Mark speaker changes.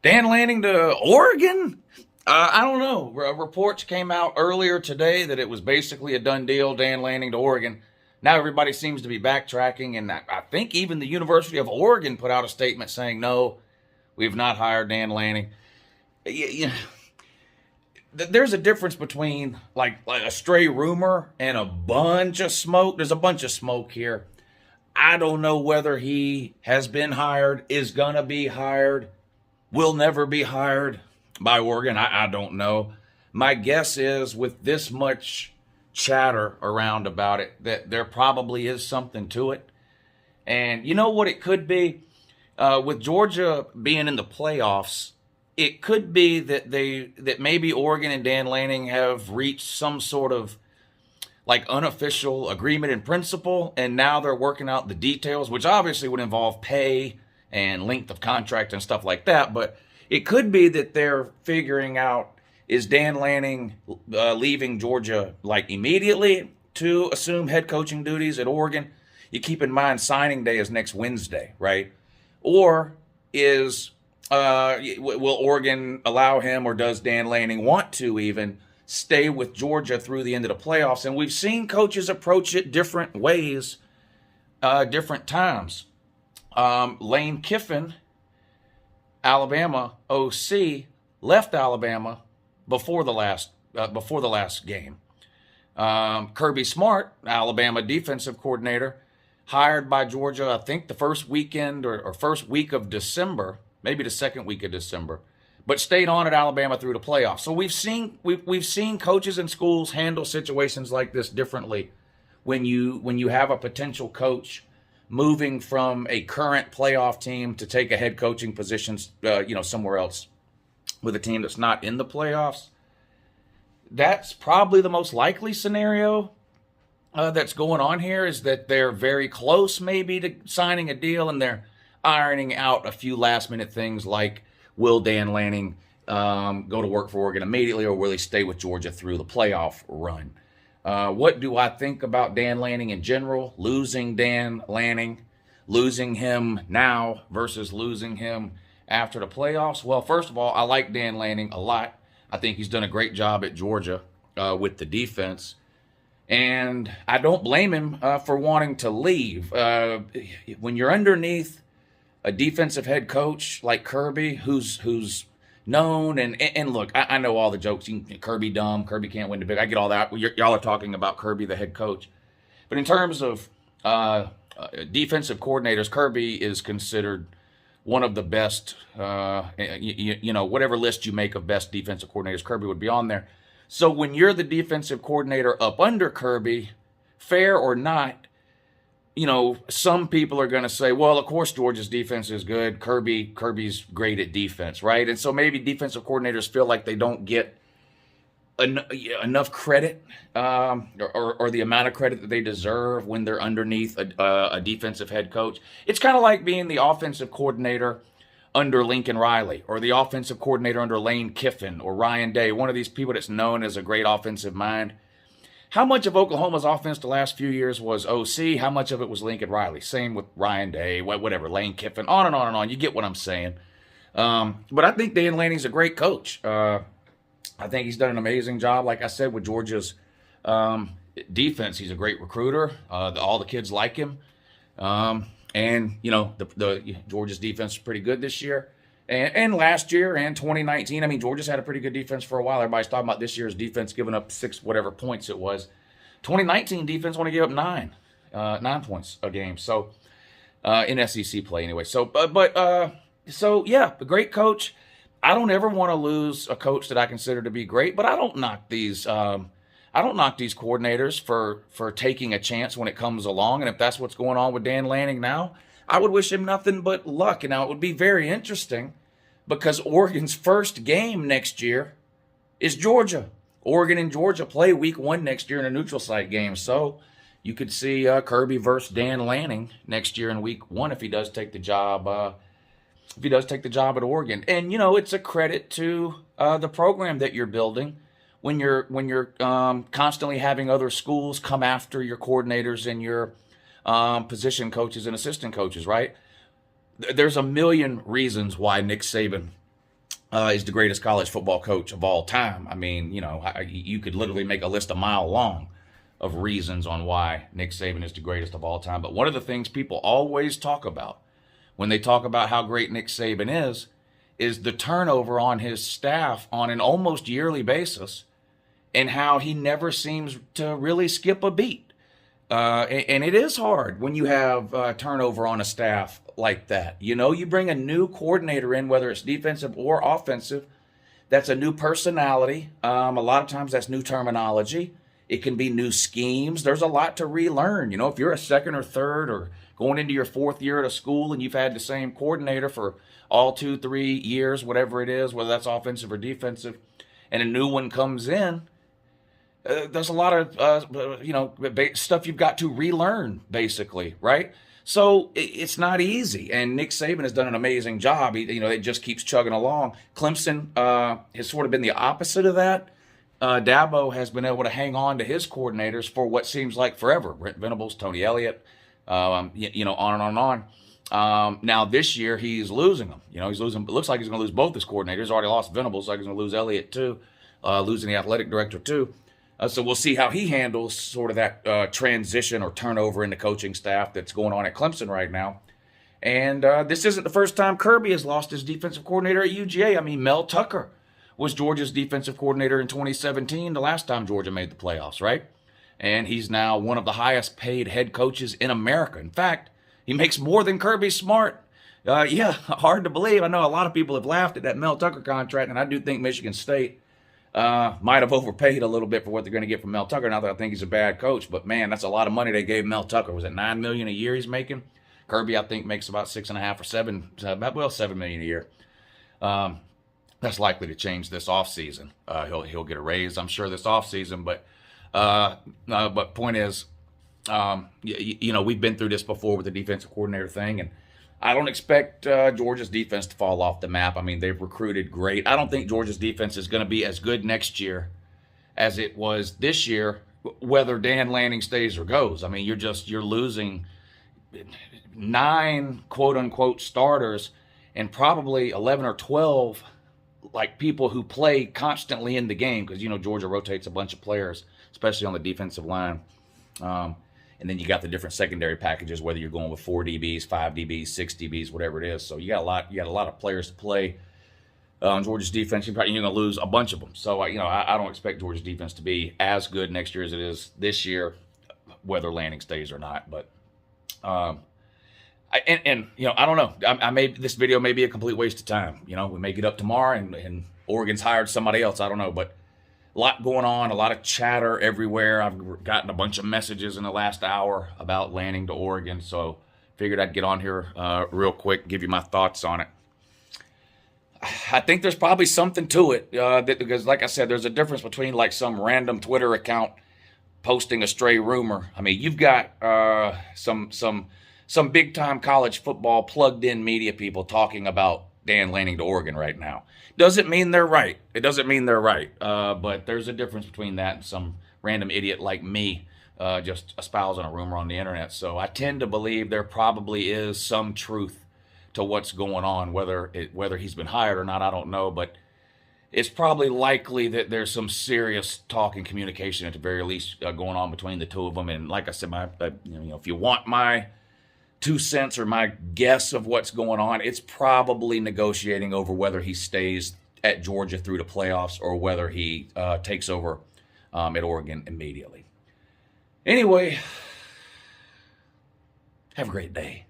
Speaker 1: Dan Lanning to Oregon? I don't know. Reports came out earlier today that it was basically a done deal, Dan Lanning to Oregon. Now everybody seems to be backtracking, and I think even the University of Oregon put out a statement saying, no, we've not hired Dan Lanning. There's a difference between like a stray rumor and a bunch of smoke. There's a bunch of smoke here. I don't know whether he has been hired, is going to be hired, will never be hired by Oregon. I don't know. My guess is with this much chatter around about it that there probably is something to it. And you know what it could be? With Georgia being in the playoffs, it could be that maybe Oregon and Dan Lanning have reached some sort of like unofficial agreement in principle, and now they're working out the details, which obviously would involve pay and length of contract and stuff like that. But it could be that they're figuring out, is Dan Lanning leaving Georgia like immediately to assume head coaching duties at Oregon? You keep in mind signing day is next Wednesday, right? Or will Oregon allow him, or does Dan Lanning want to even stay with Georgia through the end of the playoffs? And we've seen coaches approach it different ways, different times. Lane Kiffin, Alabama OC, left Alabama before the last game. Kirby Smart, Alabama defensive coordinator, hired by Georgia, I think the first weekend or first week of December, maybe the second week of December, but stayed on at Alabama through the playoffs. So we've seen coaches and schools handle situations like this differently. When you have a potential coach moving from a current playoff team to take a head coaching position, somewhere else with a team that's not in the playoffs, that's probably the most likely scenario that's going on here, is that they're very close maybe to signing a deal, and they're ironing out a few last minute things like, will Dan Lanning go to work for Oregon immediately, or will he stay with Georgia through the playoff run? What do I think about Dan Lanning in general? Losing Dan Lanning, losing him now versus losing him after the playoffs? Well, first of all, I like Dan Lanning a lot. I think he's done a great job at Georgia with the defense. And I don't blame him for wanting to leave. When you're underneath a defensive head coach like Kirby, who's known, and look, I know all the jokes. Kirby dumb, Kirby can't win the big. I get all that. Y'all are talking about Kirby, the head coach. But in terms of defensive coordinators, Kirby is considered one of the best. Whatever list you make of best defensive coordinators, Kirby would be on there. So when you're the defensive coordinator up under Kirby, fair or not, some people are going to say, well, of course Georgia's defense is good. Kirby's great at defense, right? And so maybe defensive coordinators feel like they don't get enough credit or the amount of credit that they deserve when they're underneath a defensive head coach. It's kind of like being the offensive coordinator under Lincoln Riley, or the offensive coordinator under Lane Kiffin or Ryan Day, one of these people that's known as a great offensive mind. How much of Oklahoma's offense the last few years was OC? How much of it was Lincoln Riley? Same with Ryan Day, whatever, Lane Kiffin, on and on and on. You get what I'm saying. But I think Dan Lanning's a great coach. I think he's done an amazing job, like I said, with Georgia's defense. He's a great recruiter. All the kids like him. And Georgia's defense is pretty good this year. And last year and 2019, I mean, Georgia's had a pretty good defense for a while. Everybody's talking about this year's defense giving up 6 whatever points it was. 2019 defense only gave up 9 points a game. So in SEC play anyway. So yeah, the great coach. I don't ever want to lose a coach that I consider to be great, but I don't knock these. I don't knock these coordinators for taking a chance when it comes along. And if that's what's going on with Dan Lanning now, I would wish him nothing but luck. And now it would be very interesting because Oregon's first game next year is Georgia. Oregon and Georgia play week 1 next year in a neutral site game. So you could see Kirby versus Dan Lanning next year in week 1 if he does take the job. At Oregon. And it's a credit to the program that you're building when you're constantly having other schools come after your coordinators and your position coaches and assistant coaches, right? There's a million reasons why Nick Saban is the greatest college football coach of all time. I mean, you could literally make a list a mile long of reasons on why Nick Saban is the greatest of all time. But one of the things people always talk about when they talk about how great Nick Saban is the turnover on his staff on an almost yearly basis, and how he never seems to really skip a beat. And it is hard when you have turnover on a staff like that. You bring a new coordinator in, whether it's defensive or offensive, that's a new personality. A lot of times that's new terminology. It can be new schemes. There's a lot to relearn. If you're a second or third or going into your fourth year at a school and you've had the same coordinator for all 2-3 years, whatever it is, whether that's offensive or defensive, and a new one comes in, there's a lot of stuff you've got to relearn, basically, right? So it's not easy, and Nick Saban has done an amazing job. It just keeps chugging along. Clemson has sort of been the opposite of that. Dabo has been able to hang on to his coordinators for what seems like forever. Brent Venables, Tony Elliott, on and on and on. Now this year he's losing them. He's losing. It looks like he's going to lose both his coordinators. He's already lost Venables, like he's going to lose Elliott too, losing the athletic director too. So we'll see how he handles sort of that transition or turnover in the coaching staff that's going on at Clemson right now. And this isn't the first time Kirby has lost his defensive coordinator at UGA. I mean, Mel Tucker was Georgia's defensive coordinator in 2017, the last time Georgia made the playoffs, right? And he's now one of the highest paid head coaches in America. In fact, he makes more than Kirby Smart. Hard to believe. I know a lot of people have laughed at that Mel Tucker contract, and I do think Michigan State might have overpaid a little bit for what they're going to get from Mel Tucker. Not that I think he's a bad coach, but man, that's a lot of money they gave Mel Tucker. Was it $9 million a year he's making? Kirby, I think, makes about 6.5 or 7, $7 million a year. That's likely to change this offseason. He'll get a raise, I'm sure, this offseason. But point is, we've been through this before with the defensive coordinator thing, and I don't expect Georgia's defense to fall off the map. I mean, they've recruited great. I don't think Georgia's defense is going to be as good next year as it was this year, whether Dan Lanning stays or goes. I mean, you're losing 9 quote-unquote starters and probably 11 or 12 like people who play constantly in the game, because Georgia rotates a bunch of players, especially on the defensive line. And then you got the different secondary packages, whether you're going with 4 DBs, 5 DBs, 6 DBs, whatever it is. So you got a lot of players to play on Georgia's defense. You're going to lose a bunch of them. So I don't expect Georgia's defense to be as good next year as it is this year, whether Lanning stays or not. But I don't know. This video may be a complete waste of time. We may get up tomorrow and Oregon's hired somebody else. I don't know, but a lot going on, a lot of chatter everywhere. I've gotten a bunch of messages in the last hour about Lanning to Oregon, so figured I'd get on here real quick, give you my thoughts on it. I think there's probably something to it because, like I said, there's a difference between like some random Twitter account posting a stray rumor. I mean, you've got some big-time college football plugged-in media people talking about Dan Lanning to Oregon right now. Doesn't mean they're right. It doesn't mean they're right. But there's a difference between that and some random idiot like me just espousing a rumor on the internet. So I tend to believe there probably is some truth to what's going on. Whether he's been hired or not, I don't know. But it's probably likely that there's some serious talk and communication at the very least going on between the two of them. And like I said, if you want my 2 cents or my guess of what's going on, it's probably negotiating over whether he stays at Georgia through the playoffs or whether he takes over at Oregon immediately. Anyway, have a great day.